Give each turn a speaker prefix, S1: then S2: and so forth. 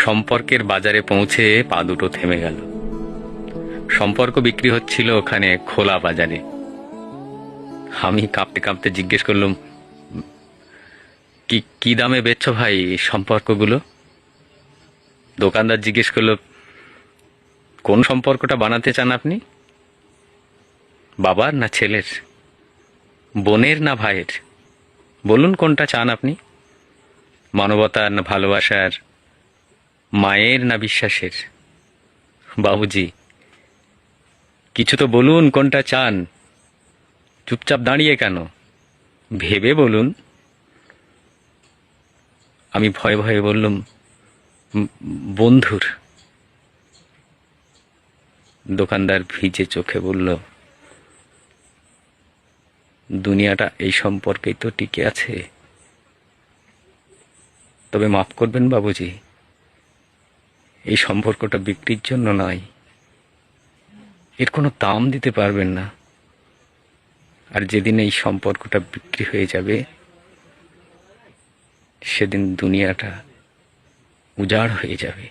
S1: সম্পর্কের বাজারে পৌঁছে পা দুটো থেমে গেল। সম্পর্ক বিক্রি হচ্ছিল ওখানে খোলা বাজারে। আমি কাঁপতে কাঁপতে জিজ্ঞেস করলাম, কি কি দামে বেচছো ভাই এই সম্পর্কগুলো? দোকানদার জিজ্ঞেস করলো, কোন সম্পর্কটা বানাতে চান আপনি? বাবার না ছেলের, বোনের না ভাইয়ের? বলুন কোনটা চান আপনি? মানবতার না ভালোবাসার, মায়ের না বিশ্বাসের? বাবুজি, কিছু তো বলুন কোনটা চান? চুপচাপ দাঁড়িয়ে কেন? ভেবে বলুন। আমি ভয়ে ভয়ে বললাম, বন্ধুর। দোকানদার ভিজে চোখে বলল, দুনিয়াটা এই সম্পর্কেই তো টিকে আছে। তবে মাফ করবেন বাবুজি, এই সম্পর্কটা বিক্রির জন্য নয়। এর কোনো দাম দিতে পারবেন না। আর যেদিন এই সম্পর্কটা বিক্রি হয়ে যাবে, সেদিন দুনিয়াটা উজাড় হয়ে যাবে।